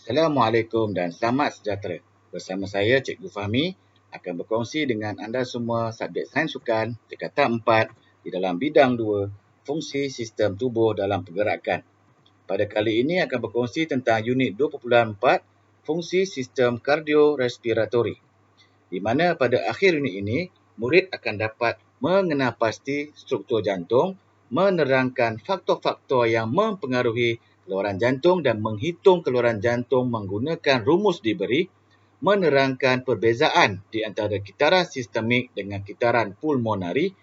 Assalamualaikum dan selamat sejahtera. Bersama saya Cikgu Fahmi akan berkongsi dengan anda semua subjek sains sukan tingkatan 4 di dalam bidang 2 fungsi sistem tubuh dalam pergerakan. Pada kali ini akan berkongsi tentang unit 2.4 fungsi sistem kardiorespiratori, di mana pada akhir unit ini murid akan dapat mengenal pasti struktur jantung, menerangkan faktor-faktor yang mempengaruhi keluaran jantung dan menghitung keluaran jantung menggunakan rumus diberi, menerangkan perbezaan di antara kitaran sistemik dengan kitaran pulmonari,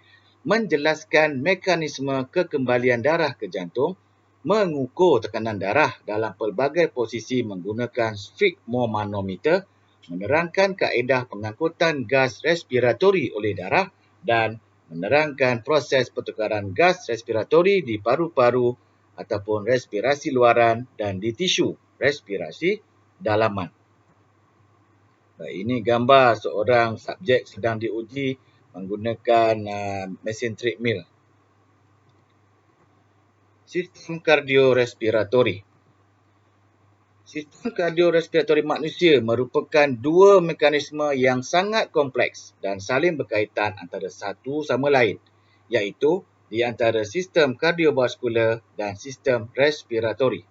menjelaskan mekanisme kekembalian darah ke jantung, mengukur tekanan darah dalam pelbagai posisi menggunakan sfigmomanometer, menerangkan kaedah pengangkutan gas respiratori oleh darah dan menerangkan proses pertukaran gas respiratori di paru-paru ataupun respirasi luaran dan di tisu respirasi dalaman. Ini gambar seorang subjek sedang diuji menggunakan mesin treadmill. Sistem kardiorespiratori. Sistem kardiorespiratori manusia merupakan dua mekanisme yang sangat kompleks dan saling berkaitan antara satu sama lain, iaitu di antara sistem kardiovaskular dan sistem respiratori.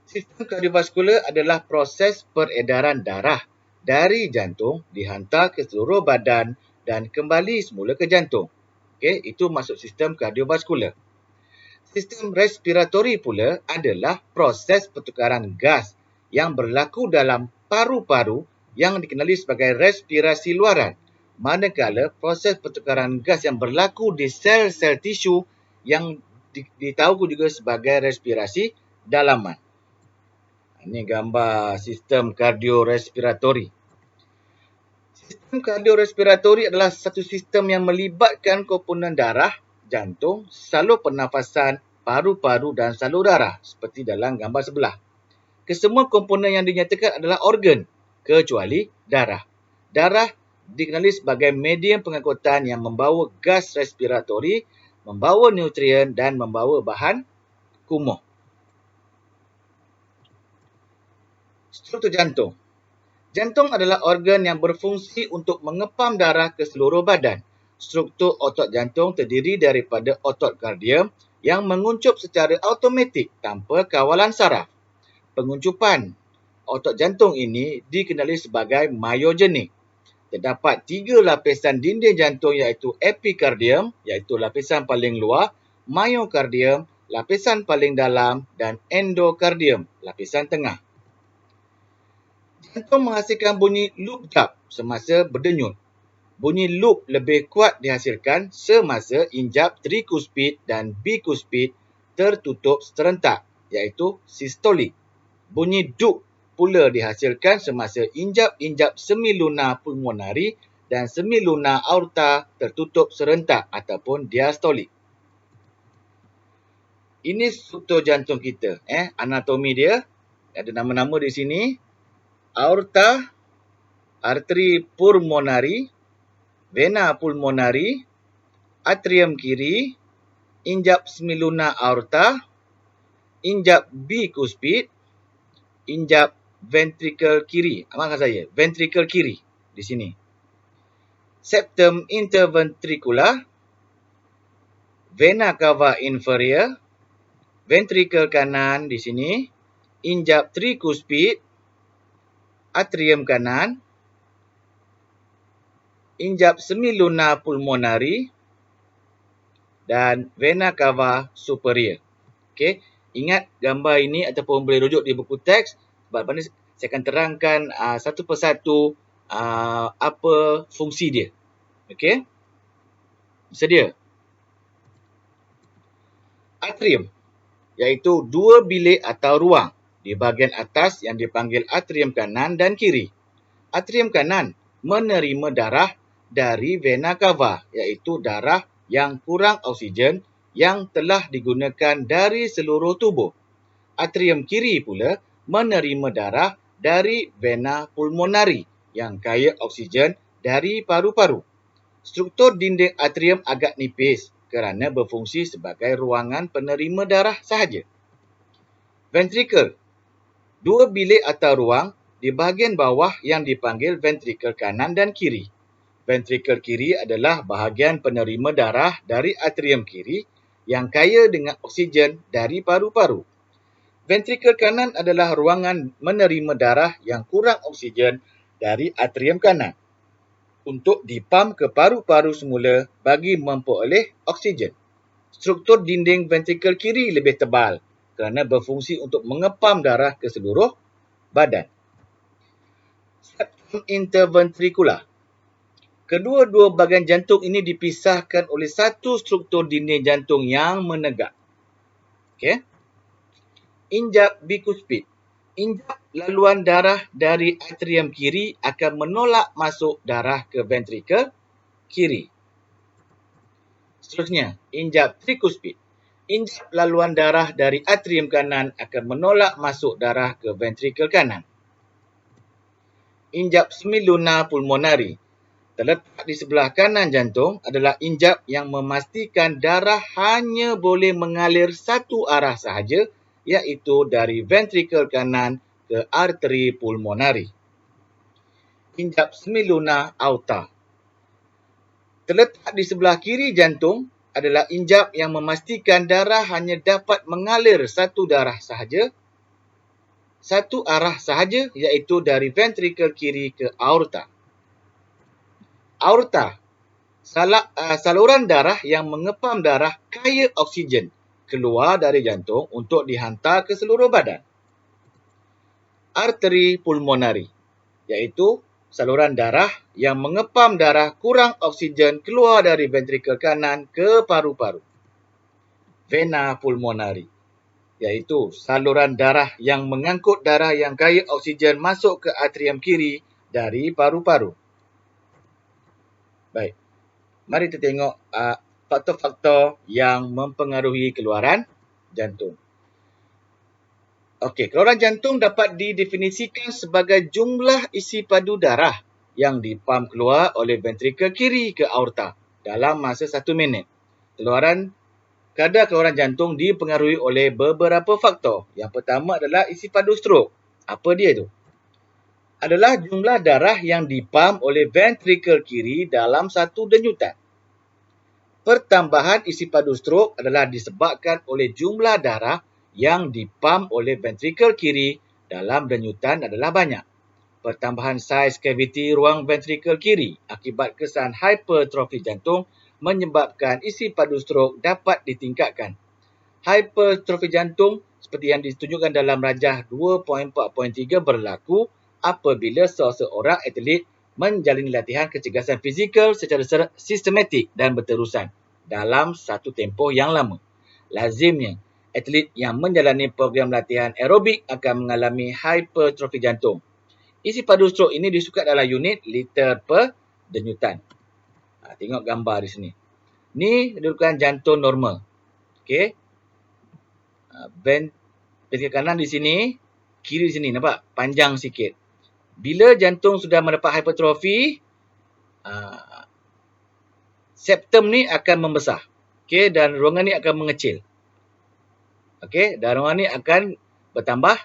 Sistem kardiovaskular adalah proses peredaran darah dari jantung dihantar ke seluruh badan dan kembali semula ke jantung. Itu maksud sistem kardiovaskular. Sistem respiratori pula adalah proses pertukaran gas yang berlaku dalam paru-paru yang dikenali sebagai respirasi luaran, manakala proses pertukaran gas yang berlaku di sel-sel tisu yang ditahu juga sebagai respirasi dalaman. Ini gambar sistem kardiorespiratori. Sistem kardiorespiratori adalah satu sistem yang melibatkan komponen darah, jantung, salur pernafasan, paru-paru dan salur darah seperti dalam gambar sebelah. Kesemua komponen yang dinyatakan adalah organ kecuali darah. Darah dikenali sebagai medium pengangkutan yang membawa gas respiratori, membawa nutrien dan membawa bahan kumuh. Struktur jantung. Jantung adalah organ yang berfungsi untuk mengepam darah ke seluruh badan. Struktur otot jantung terdiri daripada otot kardium yang menguncup secara automatik tanpa kawalan saraf. Penguncupan otot jantung ini dikenali sebagai myogenik. Terdapat 3 lapisan dinding jantung iaitu epikardium, iaitu lapisan paling luar, myokardium, lapisan paling dalam dan endokardium, lapisan tengah. Jantung menghasilkan bunyi loop jab semasa berdenyut. Bunyi loop lebih kuat dihasilkan semasa injap trikuspid dan bikuspid tertutup serentak, iaitu sistolik. Bunyi dup pula dihasilkan semasa injap semilunar pulmonari dan semilunar aorta tertutup serentak ataupun diastolik. Ini struktur jantung kita, anatomi dia. Ada nama-nama di sini. Aorta, arteri pulmonari, vena pulmonari, atrium kiri, injap semilunar aorta, injap bikuspid, injap ventricle kiri. Maafkan saya, ventricle kiri di sini. Septum interventricular, vena cava inferior, ventricle kanan di sini, injap trikuspid, atrium kanan, injap semilunar pulmonari dan vena cava superior. Ingat gambar ini ataupun boleh rujuk di buku teks. Sebab ini saya akan terangkan satu persatu apa fungsi dia. Bersedia? Atrium, iaitu dua bilik atau ruang di bahagian atas yang dipanggil atrium kanan dan kiri. Atrium kanan menerima darah dari vena cava, iaitu darah yang kurang oksigen yang telah digunakan dari seluruh tubuh. Atrium kiri pula menerima darah dari vena pulmonari yang kaya oksigen dari paru-paru. Struktur dinding atrium agak nipis kerana berfungsi sebagai ruangan penerima darah sahaja. Ventricle dua bilik atau ruang di bahagian bawah yang dipanggil ventrikel kanan dan kiri. Ventrikel kiri adalah bahagian penerima darah dari atrium kiri yang kaya dengan oksigen dari paru-paru. Ventrikel kanan adalah ruangan menerima darah yang kurang oksigen dari atrium kanan untuk dipam ke paru-paru semula bagi memperoleh oksigen. Struktur dinding ventrikel kiri lebih tebal kerana berfungsi untuk mengepam darah ke seluruh badan. Septum interventricular. Kedua-dua bahagian jantung ini dipisahkan oleh satu struktur dinding jantung yang menegak. Okey. Injap bikuspid. Injap laluan darah dari atrium kiri akan menolak masuk darah ke ventrikel kiri. Seterusnya, injap trikuspid. Injap laluan darah dari atrium kanan akan menolak masuk darah ke ventrikel kanan. Injap semiluna pulmonari. Terletak di sebelah kanan jantung adalah injap yang memastikan darah hanya boleh mengalir satu arah sahaja, iaitu dari ventrikel kanan ke arteri pulmonari. Injap semiluna aorta. Terletak di sebelah kiri jantung adalah injap yang memastikan darah hanya dapat mengalir satu arah sahaja, iaitu dari ventrikel kiri ke aorta. Aorta, saluran darah yang mengepam darah kaya oksigen keluar dari jantung untuk dihantar ke seluruh badan. Arteri pulmonari, iaitu saluran darah yang mengepam darah kurang oksigen keluar dari ventrikel kanan ke paru-paru. Vena pulmonari, iaitu saluran darah yang mengangkut darah yang kaya oksigen masuk ke atrium kiri dari paru-paru. Baik, mari kita tengok faktor-faktor yang mempengaruhi keluaran jantung. Okey, keluaran jantung dapat didefinisikan sebagai jumlah isi padu darah yang dipam keluar oleh ventrikel kiri ke aorta dalam masa 1 minit. Kadar keluaran jantung dipengaruhi oleh beberapa faktor. Yang pertama adalah isi padu strok. Apa dia tu? Adalah jumlah darah yang dipam oleh ventrikel kiri dalam satu denyutan. Pertambahan isi padu strok adalah disebabkan oleh jumlah darah yang dipam oleh ventrikel kiri dalam denyutan adalah banyak. Pertambahan saiz kaviti ruang ventrikel kiri akibat kesan hipertrofi jantung menyebabkan isi padu strok dapat ditingkatkan. Hipertrofi jantung seperti yang ditunjukkan dalam rajah 2.4.3 berlaku apabila seseorang atlet menjalani latihan kecergasan fizikal secara sistematik dan berterusan dalam satu tempoh yang lama. Lazimnya, atlet yang menjalani program latihan aerobik akan mengalami hipertrofi jantung. Isi padu strok ini disukat dalam unit liter per denyutan. Tengok gambar di sini. Ni kedudukan jantung normal. Okey. Ventrikel kanan di sini, kiri di sini, nampak? Panjang sikit. Bila jantung sudah mendapat hipertrofi, septum ni akan membesar. Okey, dan ruangan ni akan mengecil. Okey, dan ruangan ni akan bertambah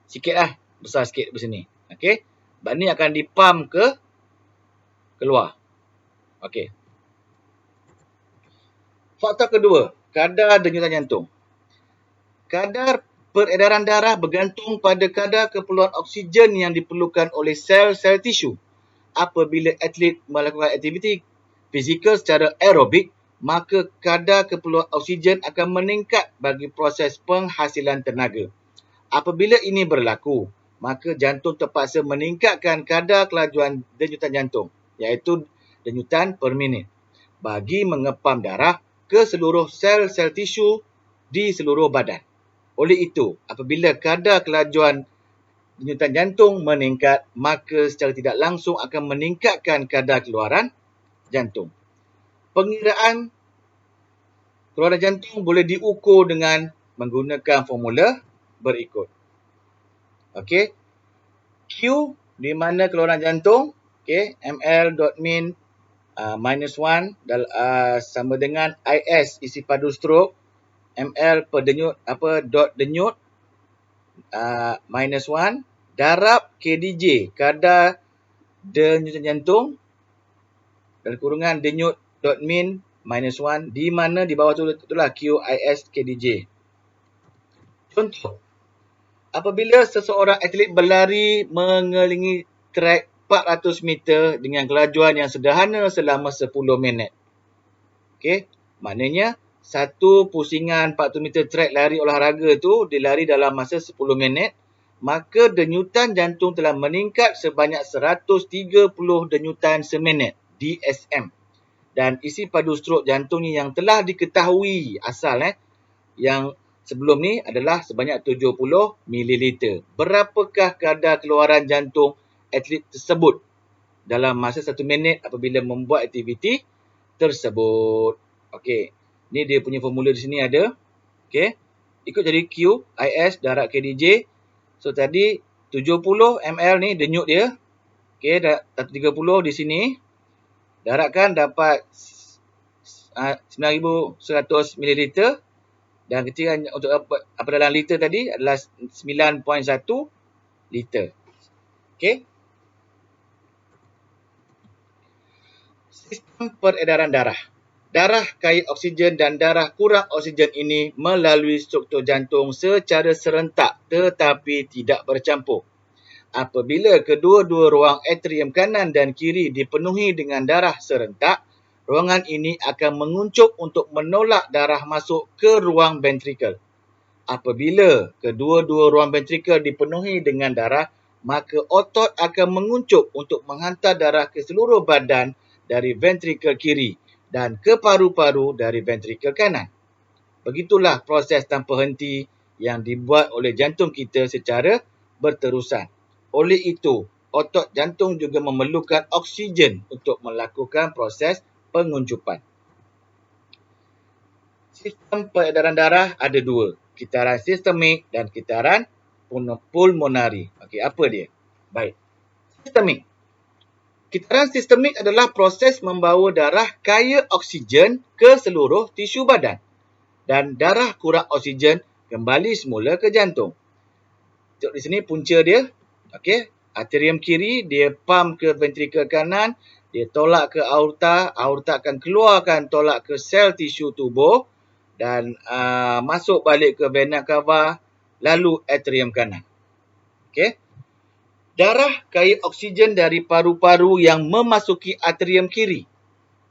sikitlah, besar sikit di sini. Okey. Sebab ni akan dipam ke keluar. Okey. Faktor kedua, kadar denyutan jantung. Kadar peredaran darah bergantung pada kadar keperluan oksigen yang diperlukan oleh sel-sel tisu. Apabila atlet melakukan aktiviti fizikal secara aerobik, maka kadar keperluan oksigen akan meningkat bagi proses penghasilan tenaga. Apabila ini berlaku, maka jantung terpaksa meningkatkan kadar kelajuan denyutan jantung, iaitu denyutan per minit, bagi mengepam darah ke seluruh sel-sel tisu di seluruh badan. Oleh itu, apabila kadar kelajuan denyutan jantung meningkat, maka secara tidak langsung akan meningkatkan kadar keluaran jantung. Pengiraan keluaran jantung boleh diukur dengan menggunakan formula berikut. Okey. Q di mana keluaran jantung, okey, ml.min -1 sama dengan IS isi padu strok ml per denyut dot denyut minus 1 darab KDJ, kadar denyutan jantung, dan kurungan denyut dot min minus 1, di mana di bawah tu itulah QIS KDJ. Contoh, apabila seseorang atlet berlari mengelilingi trek 400 meter dengan kelajuan yang sederhana selama 10 minit. Okey, maknanya satu pusingan 400 meter trek lari olahraga tu dilari dalam masa 10 minit, maka denyutan jantung telah meningkat sebanyak 130 denyutan seminit DSM. Dan isi padu strok jantungnya yang telah diketahui asal yang sebelum ni adalah sebanyak 70 ml. Berapakah kadar keluaran jantung atlet tersebut dalam masa 1 minit apabila membuat aktiviti tersebut? Okey, ni dia punya formula di sini ada. Okey, ikut jadi QIS darab KDJ. So tadi 70 ml ni denyut dia. Okey, 130 di sini. Darabkan dapat 9,100 ml. Dan ketika untuk apa dalam liter tadi adalah 9.1 liter. Okey. Sistem peredaran darah. Darah kaya oksigen dan darah kurang oksigen ini melalui struktur jantung secara serentak tetapi tidak bercampur. Apabila kedua-dua ruang atrium kanan dan kiri dipenuhi dengan darah serentak, ruangan ini akan menguncup untuk menolak darah masuk ke ruang ventrikel. Apabila kedua-dua ruang ventrikel dipenuhi dengan darah, maka otot akan menguncup untuk menghantar darah ke seluruh badan dari ventrikel kiri dan ke paru-paru dari ventrikel kanan. Begitulah proses tanpa henti yang dibuat oleh jantung kita secara berterusan. Oleh itu, otot jantung juga memerlukan oksigen untuk melakukan proses penguncupan. Sistem peredaran darah ada dua, kitaran sistemik dan kitaran pulmonari. Okey, apa dia? Baik. Sistemik. Kitaran sistemik adalah proses membawa darah kaya oksigen ke seluruh tisu badan dan darah kurang oksigen kembali semula ke jantung. Tengok di sini punca dia. Okey, atrium kiri dia pump ke ventrikel kanan, dia tolak ke aorta, aorta akan keluarkan tolak ke sel tisu tubuh dan masuk balik ke vena cava lalu atrium kanan. Okey. Darah kaya oksigen dari paru-paru yang memasuki atrium kiri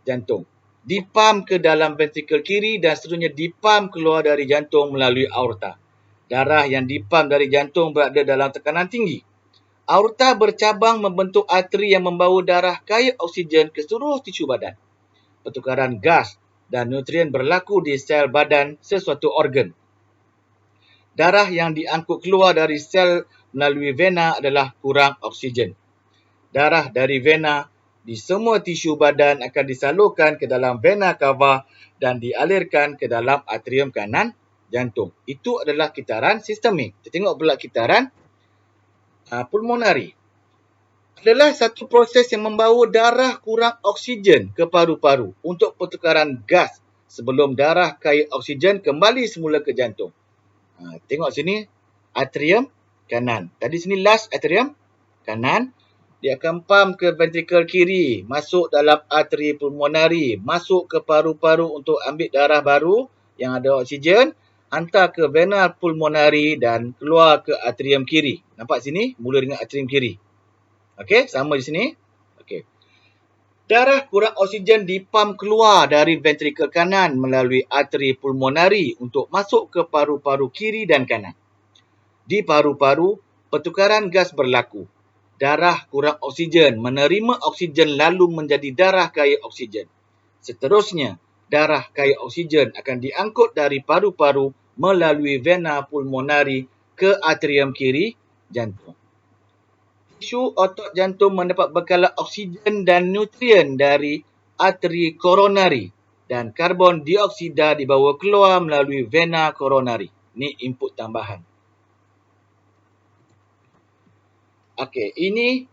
jantung dipump ke dalam ventrikel kiri dan seterusnya dipump keluar dari jantung melalui aorta. Darah yang dipump dari jantung berada dalam tekanan tinggi. Aorta bercabang membentuk arteri yang membawa darah kaya oksigen ke seluruh tisu badan. Pertukaran gas dan nutrien berlaku di sel badan sesuatu organ. Darah yang diangkut keluar dari sel melalui vena adalah kurang oksigen. Darah dari vena di semua tisu badan akan disalurkan ke dalam vena cava dan dialirkan ke dalam atrium kanan jantung. Itu adalah kitaran sistemik. Kita tengok pula kitaran pulmonari. Adalah satu proses yang membawa darah kurang oksigen ke paru-paru untuk pertukaran gas sebelum darah kaya oksigen kembali semula ke jantung. Tengok sini, atrium kanan. Tadi sini last atrium kanan. Dia akan pump ke ventrikel kiri, masuk dalam arteri pulmonari, masuk ke paru-paru untuk ambil darah baru yang ada oksigen, hantar ke vena pulmonari dan keluar ke atrium kiri. Nampak sini? Mula dengan atrium kiri. Okey, sama di sini. Okey. Darah kurang oksigen dipump keluar dari ventrikel kanan melalui arteri pulmonari untuk masuk ke paru-paru kiri dan kanan. Di paru-paru, pertukaran gas berlaku. Darah kurang oksigen menerima oksigen lalu menjadi darah kaya oksigen. Seterusnya, darah kaya oksigen akan diangkut dari paru-paru melalui vena pulmonari ke atrium kiri jantung. Tisu otot jantung mendapat bekalan oksigen dan nutrien dari arteri koronari dan karbon dioksida dibawa keluar melalui vena koronari. Ini input tambahan. Okey, ini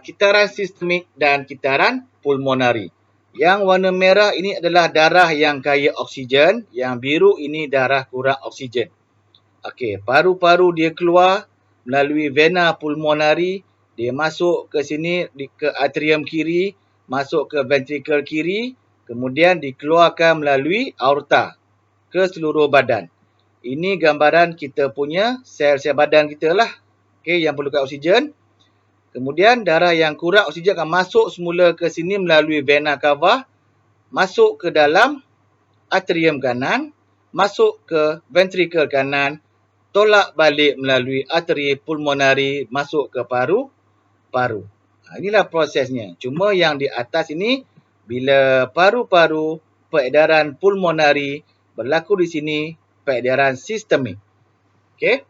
kitaran sistemik dan kitaran pulmonari. Yang warna merah ini adalah darah yang kaya oksigen, yang biru ini darah kurang oksigen. Okey, paru-paru dia keluar melalui vena pulmonari, dia masuk ke sini ke atrium kiri, masuk ke ventricle kiri, kemudian dikeluarkan melalui aorta ke seluruh badan. Ini gambaran kita punya sel-sel badan kita lah. Okey, yang perlukan oksigen. Kemudian darah yang kurang oksigen akan masuk semula ke sini melalui vena cava, masuk ke dalam atrium kanan, masuk ke ventricle kanan, tolak balik melalui arteri pulmonari masuk ke paru-paru. Inilah prosesnya. Cuma yang di atas ini, bila paru-paru, peredaran pulmonari berlaku di sini, peredaran sistemik. Okey.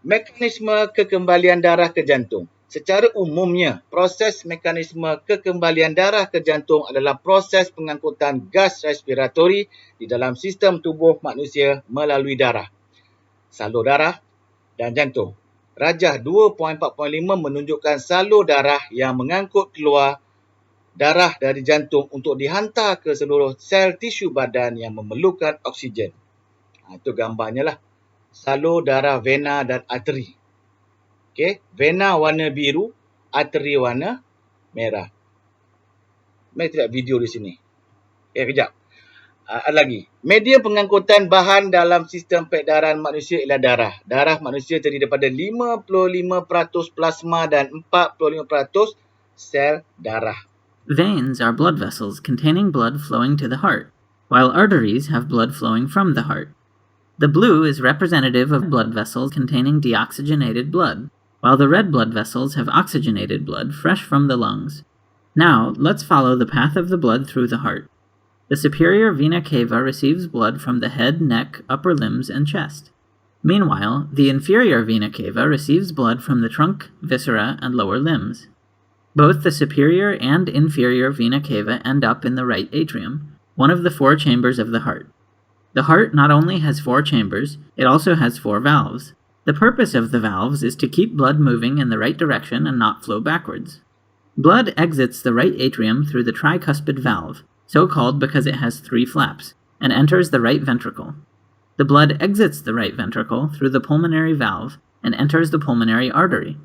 Mekanisme kekembalian darah ke jantung. Secara umumnya, proses mekanisme kekembalian darah ke jantung adalah proses pengangkutan gas respiratori di dalam sistem tubuh manusia melalui darah, salur darah dan jantung. Rajah 2.4.5 menunjukkan salur darah yang mengangkut keluar darah dari jantung untuk dihantar ke seluruh sel tisu badan yang memerlukan oksigen. Itu gambarnya lah. Salur darah vena dan arteri. Okey, vena warna biru, arteri warna merah. Mari lihat video di sini. Kejap. Ada lagi. Media pengangkutan bahan dalam sistem peredaran manusia ialah darah. Darah manusia terdiri daripada 55% plasma dan 45% sel darah. Veins are blood vessels containing blood flowing to the heart, while arteries have blood flowing from the heart. The blue is representative of blood vessels containing deoxygenated blood, while the red blood vessels have oxygenated blood fresh from the lungs. Now, let's follow the path of the blood through the heart. The superior vena cava receives blood from the head, neck, upper limbs, and chest. Meanwhile, the inferior vena cava receives blood from the trunk, viscera, and lower limbs. Both the superior and inferior vena cava end up in the right atrium, one of the 4 chambers of the heart. The heart not only has 4 chambers, it also has 4 valves. The purpose of the valves is to keep blood moving in the right direction and not flow backwards. Blood exits the right atrium through the tricuspid valve, so called because it has 3 flaps, and enters the right ventricle. The blood exits the right ventricle through the pulmonary valve and enters the pulmonary artery.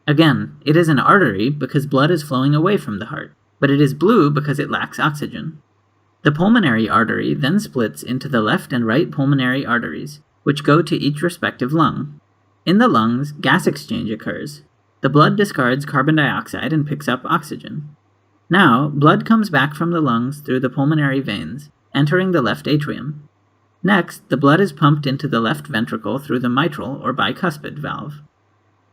Again, it is an artery because blood is flowing away from the heart, but it is blue because it lacks oxygen. The pulmonary artery then splits into the left and right pulmonary arteries, which go to each respective lung. In the lungs, gas exchange occurs. The blood discards carbon dioxide and picks up oxygen. Now, blood comes back from the lungs through the pulmonary veins, entering the left atrium. Next, the blood is pumped into the left ventricle through the mitral or bicuspid valve.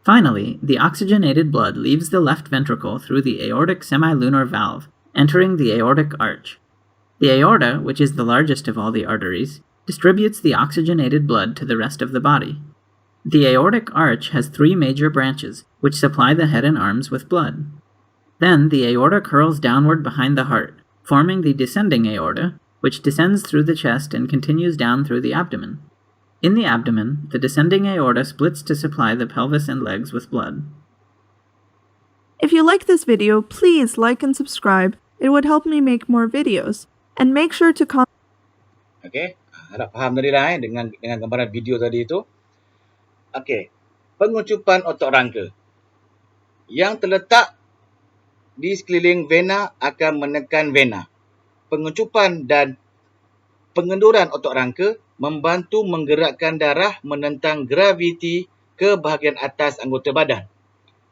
Finally, the oxygenated blood leaves the left ventricle through the aortic semilunar valve, entering the aortic arch. The aorta, which is the largest of all the arteries, distributes the oxygenated blood to the rest of the body. The aortic arch has 3 major branches, which supply the head and arms with blood. Then the aorta curls downward behind the heart, forming the descending aorta, which descends through the chest and continues down through the abdomen. In the abdomen, the descending aorta splits to supply the pelvis and legs with blood. If you like this video, please like and subscribe. It would help me make more videos. And make sure to comment. Okey, harap faham tadi lah dengan gambaran video tadi itu. Okey, pengucupan otot rangka. Yang terletak di sekeliling vena akan menekan vena. Pengucupan dan pengenduran otot rangka membantu menggerakkan darah menentang graviti ke bahagian atas anggota badan.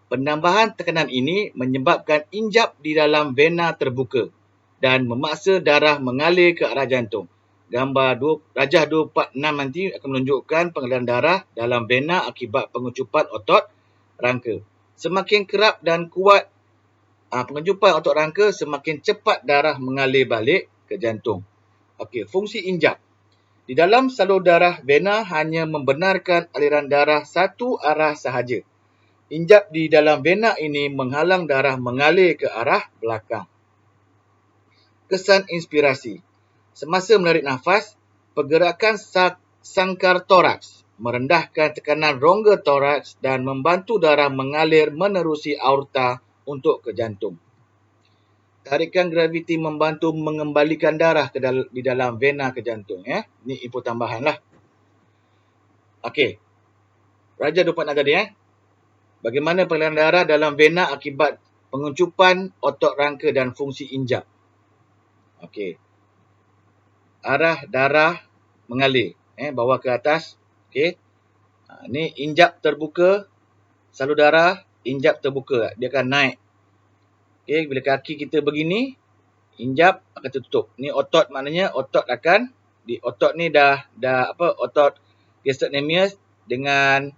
Penambahan tekanan ini menyebabkan injap di dalam vena terbuka dan memaksa darah mengalir ke arah jantung. Gambar rajah 246 nanti akan menunjukkan pengaliran darah dalam vena akibat pengucupan otot rangka. Semakin kerap dan kuat pengucupan otot rangka, semakin cepat darah mengalir balik ke jantung. Okey, fungsi injap. Di dalam salur darah, vena hanya membenarkan aliran darah satu arah sahaja. Injap di dalam vena ini menghalang darah mengalir ke arah belakang. Kesan inspirasi. Semasa menarik nafas, pergerakan sangkar toraks merendahkan tekanan rongga toraks dan membantu darah mengalir menerusi aorta untuk ke jantung. tarikan graviti membantu mengembalikan darah di dalam vena ke jantung. Ini info tambahan lah. Okey. Raja 26 tadi. Bagaimana pengaliran darah dalam vena akibat penguncupan otot rangka dan fungsi injap. Okey. Arah darah mengalir. Bawah ke atas. Okey. Ni injap terbuka. Salur darah, injap terbuka. Dia akan naik. Okey, bila kaki kita begini, injap akan tertutup. Ni otot, maknanya otot akan otot ni otot gastrocnemius dengan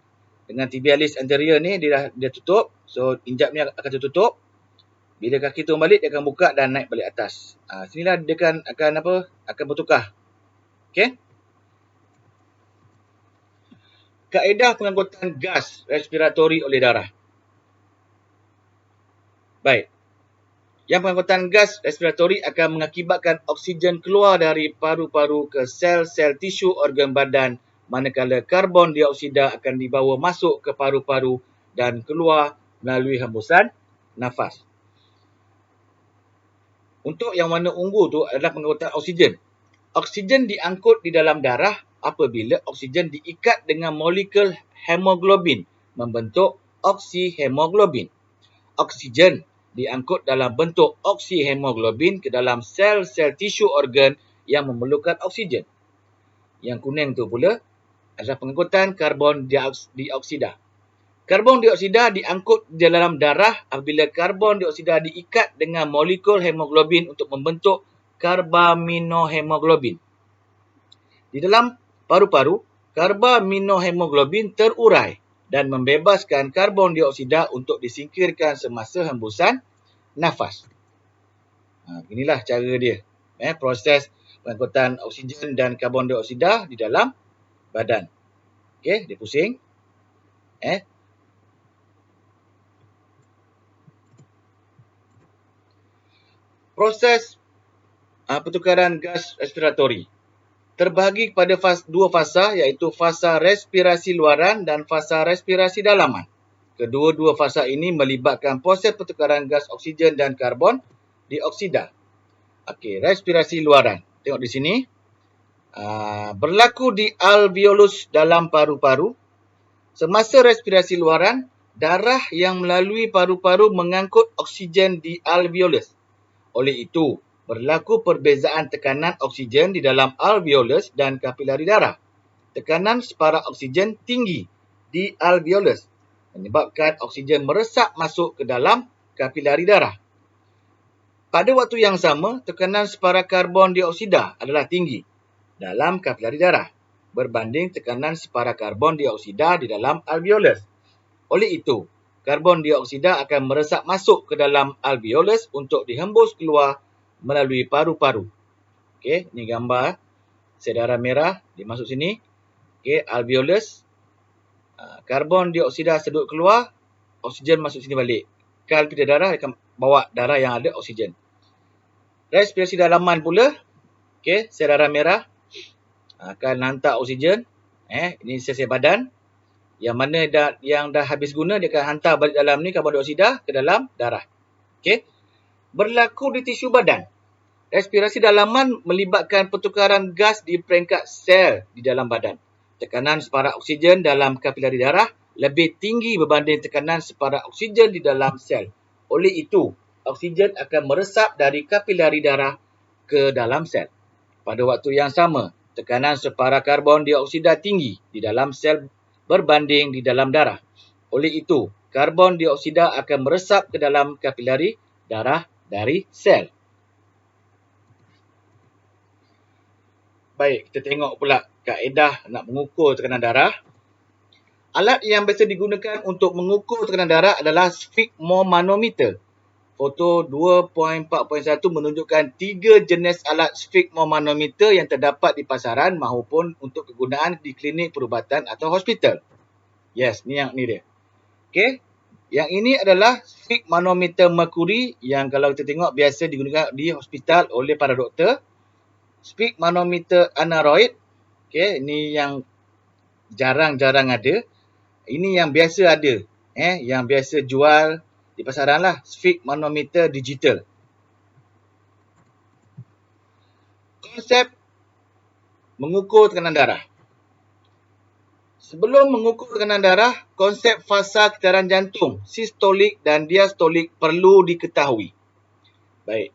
tibialis anterior ni dia tutup. So injap ni akan tertutup. Bila kaki turun balik, dia akan buka dan naik balik atas. Sinilah dia akan bertukar. Okey. Kaedah pengangkutan gas respiratori oleh darah. Baik. Yang pengangkutan gas respiratori akan mengakibatkan oksigen keluar dari paru-paru ke sel-sel tisu organ badan, manakala karbon dioksida akan dibawa masuk ke paru-paru dan keluar melalui hembusan nafas. Untuk yang warna ungu tu adalah pengangkutan oksigen. Oksigen diangkut di dalam darah apabila oksigen diikat dengan molekul hemoglobin membentuk oksihemoglobin. Oksigen diangkut dalam bentuk oksihemoglobin ke dalam sel-sel tisu organ yang memerlukan oksigen. Yang kuning tu pula adalah pengangkutan karbon dioksida. Karbon dioksida diangkut di dalam darah apabila karbon dioksida diikat dengan molekul hemoglobin untuk membentuk karbaminohemoglobin. Di dalam paru-paru, karbaminohemoglobin terurai dan membebaskan karbon dioksida untuk disingkirkan semasa hembusan nafas. Inilah cara dia. Proses pengangkutan oksigen dan karbon dioksida di dalam badan. Okey, dia pusing. Proses pertukaran gas respiratori terbahagi kepada dua fasa, iaitu fasa respirasi luaran dan fasa respirasi dalaman. Kedua-dua fasa ini melibatkan proses pertukaran gas oksigen dan karbon dioksida. Okey, respirasi luaran. Tengok di sini. Berlaku di alveolus dalam paru-paru. Semasa respirasi luaran, darah yang melalui paru-paru mengangkut oksigen di alveolus. Oleh itu, berlaku perbezaan tekanan oksigen di dalam alveolus dan kapilari darah. Tekanan separa oksigen tinggi di alveolus menyebabkan oksigen meresap masuk ke dalam kapilari darah. Pada waktu yang sama, tekanan separa karbon dioksida adalah tinggi dalam kapilari darah berbanding tekanan separa karbon dioksida di dalam alveolus. Oleh itu, karbon dioksida akan meresap masuk ke dalam alveolus untuk dihembus keluar melalui paru-paru. Okey, ni gambar sel darah merah dia masuk sini. Okey, alveolus. Karbon dioksida sedut keluar, oksigen masuk sini balik. Kapilari darah akan bawa darah yang ada oksigen. Respirasi dalaman pula, okey, sel darah merah akan hantar oksigen. Ini sel-sel badan. Yang mana yang dah habis guna, dia akan hantar balik dalam ni karbon dioksida ke dalam darah. Okey. Berlaku di tisu badan. Respirasi dalaman melibatkan pertukaran gas di peringkat sel di dalam badan. Tekanan separa oksigen dalam kapilari darah lebih tinggi berbanding tekanan separa oksigen di dalam sel. Oleh itu, oksigen akan meresap dari kapilari darah ke dalam sel. Pada waktu yang sama, tekanan separa karbon dioksida tinggi di dalam sel berbanding di dalam darah. Oleh itu, karbon dioksida akan meresap ke dalam kapilari darah dari sel. Baik, kita tengok pula kaedah nak mengukur tekanan darah. Alat yang biasa digunakan untuk mengukur tekanan darah adalah sphygmomanometer. Foto 2.4.1 menunjukkan 3 jenis alat sphygmomanometer yang terdapat di pasaran maupun untuk kegunaan di klinik perubatan atau hospital. Yes, ni dia. Okey. Yang ini adalah sphygmanometer merkuri yang kalau kita tengok biasa digunakan di hospital oleh para doktor. Sphygmanometer aneroid. Okey, ini yang jarang-jarang ada. Ini yang biasa ada. Yang biasa jual di pasaran lah, sphygmanometer digital. Konsep mengukur tekanan darah. Sebelum mengukur tekanan darah, konsep fasa getaran jantung, sistolik dan diastolik perlu diketahui. Baik,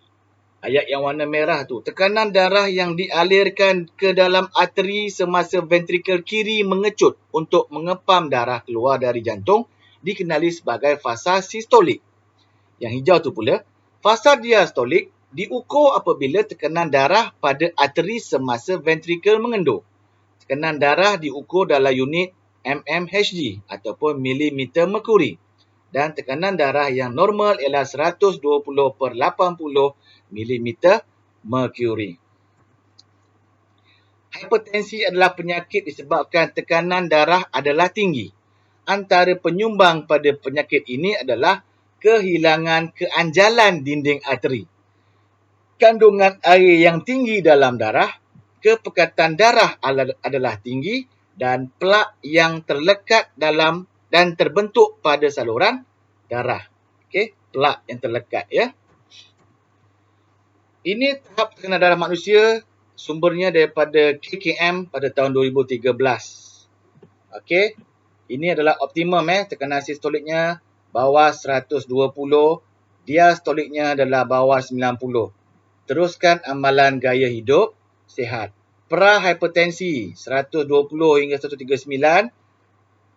ayat yang warna merah tu. Tekanan darah yang dialirkan ke dalam arteri semasa ventrikel kiri mengecut untuk mengepam darah keluar dari jantung dikenali sebagai fasa sistolik. Yang hijau tu pula, fasa diastolik diukur apabila tekanan darah pada arteri semasa ventrikel mengendur. Tekanan darah diukur dalam unit mmHg ataupun milimeter merkuri. Dan tekanan darah yang normal ialah 120/80 milimeter merkuri. Hipertensi adalah penyakit disebabkan tekanan darah adalah tinggi. Antara penyumbang pada penyakit ini adalah kehilangan keanjalan dinding arteri, kandungan air yang tinggi dalam darah, kepekatan darah adalah tinggi dan plak yang terlekat dalam dan terbentuk pada saluran darah. Okey, plak yang terlekat ya. Ini tahap tekanan darah manusia, sumbernya daripada KKM pada tahun 2013. Okey, ini adalah optimum tekanan sistoliknya bawah 120, diastoliknya adalah bawah 90. Teruskan amalan gaya hidup sihat. Prahipertensi 120 hingga 139,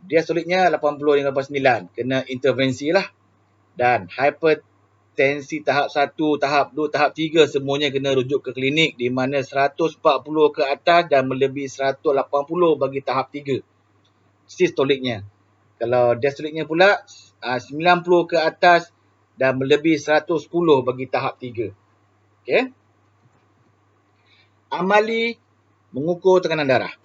diastoliknya 80 hingga 89. Kena intervensi lah. Dan hipertensi tahap 1, tahap 2, tahap 3 semuanya kena rujuk ke klinik di mana 140 ke atas dan melebihi 180 bagi tahap 3. Sistoliknya. Kalau diastoliknya pula 90 ke atas dan melebihi 110 bagi tahap 3. Okey. Amali mengukur tekanan darah.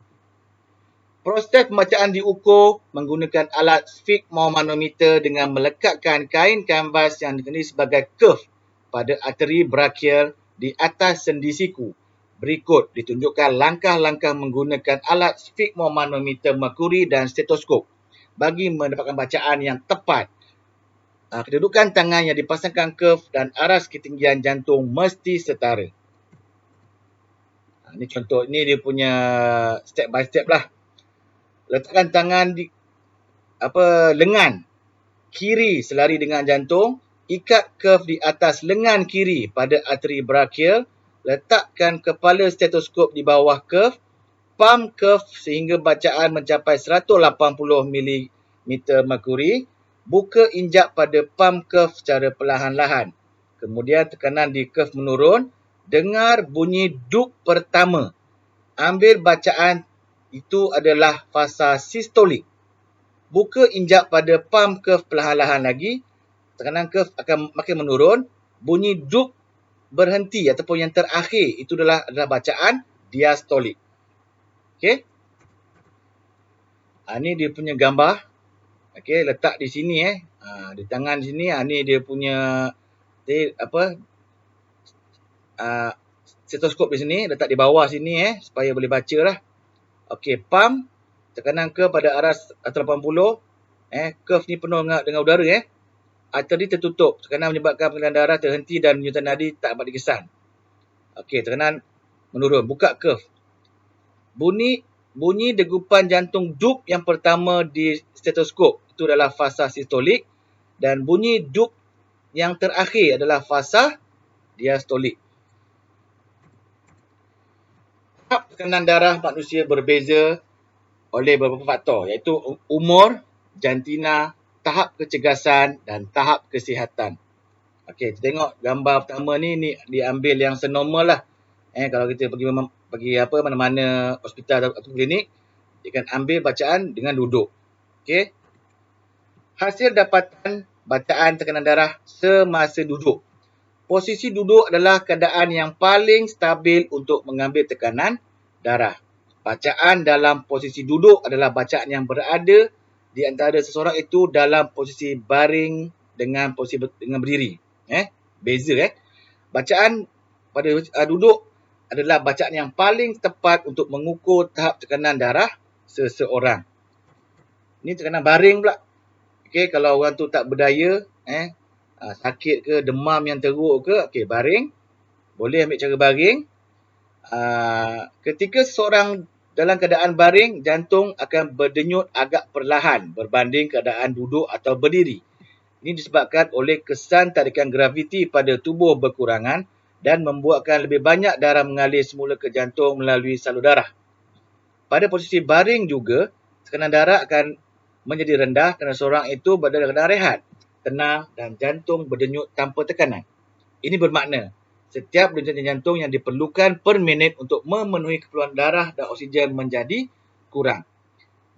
Proses pembacaan diukur menggunakan alat sfigmomanometer dengan melekatkan kain kanvas yang dikenali sebagai curve pada arteri brachial di atas sendi siku. Berikut ditunjukkan langkah-langkah menggunakan alat sfigmomanometer merkuri dan stetoskop bagi mendapatkan bacaan yang tepat. Kedudukan tangan yang dipasangkan curve dan aras ketinggian jantung mesti setara. Ini contoh, ini dia punya step by step lah. Letakkan tangan di lengan kiri selari dengan jantung, ikat curve di atas lengan kiri pada arteri brachial, letakkan kepala stetoskop di bawah curve, pump curve sehingga bacaan mencapai 180 mm merkuri, buka injak pada pump curve secara perlahan-lahan. Kemudian tekanan di curve menurun, dengar bunyi duk pertama. Ambil bacaan itu adalah fasa sistolik. Buka injak pada pump curve perlahan-lahan lagi, tekanan curve akan makin menurun, bunyi duk berhenti ataupun yang terakhir itu adalah bacaan diastolik. Okey. Ini dia punya gambar. Okey, letak di sini di tangan sini. Ni dia punya stetoskop di sini, letak di bawah sini supaya boleh baca lah. Okey, pump tekanan curve pada aras 180. Curve ni penuh dengan udara arteri tertutup. Tekanan menyebabkan pengaliran darah terhenti dan penyuntan nadi tak dapat dikesan. Okey, tekanan menurun. Buka curve. Bunyi degupan jantung duk yang pertama di stetoskop itu adalah fasa sistolik dan bunyi duk yang terakhir adalah fasa diastolik. Tahap tekanan darah manusia berbeza oleh beberapa faktor iaitu umur, jantina, tahap kecergasan dan tahap kesihatan. Okey, kita tengok gambar pertama ni diambil yang senormal lah. Kalau kita pergi mana-mana hospital atau klinik, dia akan ambil bacaan dengan duduk. Okey. Hasil dapatan bacaan tekanan darah semasa duduk. Posisi duduk adalah keadaan yang paling stabil untuk mengambil tekanan darah. Bacaan dalam posisi duduk adalah bacaan yang berada di antara seseorang itu dalam posisi baring dengan posisi dengan berdiri. Beza Bacaan pada duduk adalah bacaan yang paling tepat untuk mengukur tahap tekanan darah seseorang. Ini tekanan baring pula. Okey, kalau orang tu tak berdaya, sakit ke, demam yang teruk ke, okey, baring. Boleh ambil cara baring. Ketika seseorang dalam keadaan baring, jantung akan berdenyut agak perlahan berbanding keadaan duduk atau berdiri. Ini disebabkan oleh kesan tarikan graviti pada tubuh berkurangan dan membuatkan lebih banyak darah mengalir semula ke jantung melalui salur darah. Pada posisi baring juga, tekanan darah akan menjadi rendah kerana seorang itu berada dalam keadaan rehat, tenang dan jantung berdenyut tanpa tekanan. Ini bermakna setiap denyutan jantung yang diperlukan per minit untuk memenuhi keperluan darah dan oksigen menjadi kurang.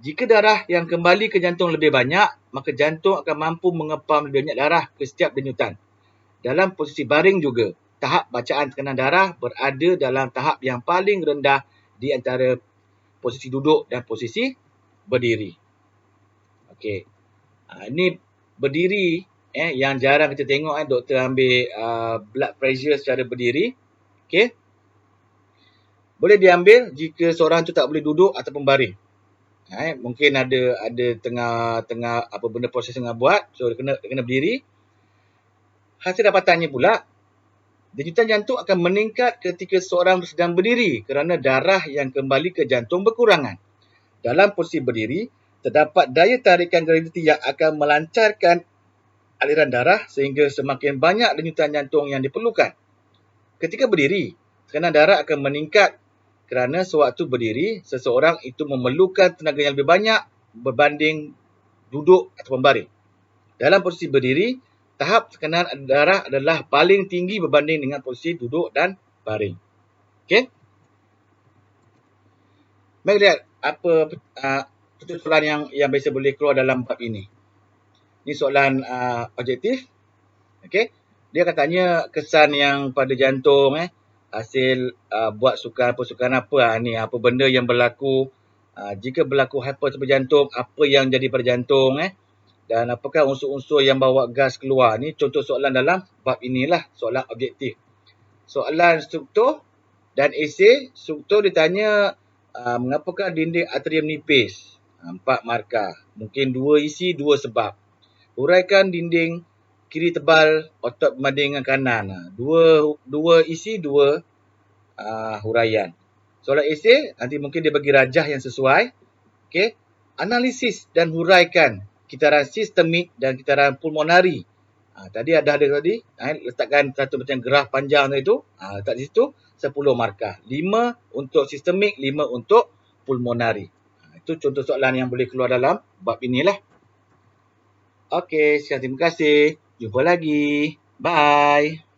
Jika darah yang kembali ke jantung lebih banyak, maka jantung akan mampu mengepam lebih banyak darah ke setiap denyutan. Dalam posisi baring juga, tahap bacaan tekanan darah berada dalam tahap yang paling rendah di antara posisi duduk dan posisi berdiri. Okey. Ini berdiri yang jarang kita tengok doktor ambil blood pressure secara berdiri. Okey. Boleh diambil jika seorang tu tak boleh duduk ataupun baring. Mungkin ada tengah apa benda proses tengah buat, so dia kena berdiri. Hasil dapatannya pula, denyutan jantung akan meningkat ketika seorang sedang berdiri kerana darah yang kembali ke jantung berkurangan. Dalam posisi berdiri, terdapat daya tarikan graviti yang akan melancarkan aliran darah sehingga semakin banyak denyutan jantung yang diperlukan. Ketika berdiri, tekanan darah akan meningkat kerana sewaktu berdiri, seseorang itu memerlukan tenaga yang lebih banyak berbanding duduk atau baring. Dalam posisi berdiri, tahap tekanan darah adalah paling tinggi berbanding dengan posisi duduk dan baring. Okey? Mari lihat apa soalan yang biasa boleh keluar dalam bab ini. Ini soalan objektif. Okey? Dia akan tanya kesan yang pada jantung hasil buat sukan apa ni, apa benda yang berlaku, jika berlaku hipertensi jantung, apa yang jadi pada jantung dan apakah unsur-unsur yang bawa gas keluar. Ni contoh soalan dalam bab inilah, soalan objektif. Soalan struktur dan esei, struktur ditanya mengapakah dinding atrium nipis? 4 markah. Mungkin 2 isi, 2 sebab. Huraikan dinding kiri tebal otot berbanding dengan kanan. Dua isi, 2 huraian. Soalan esei, nanti mungkin dia bagi rajah yang sesuai. Okey. Analisis dan huraikan kitaran sistemik dan kitaran pulmonari. Tadi ada tadi, letakkan satu macam graf panjang itu, letak di situ 10 markah. 5 untuk sistemik, 5 untuk pulmonari. Itu contoh soalan yang boleh keluar dalam bab inilah. Okey, sekian terima kasih. Jumpa lagi. Bye.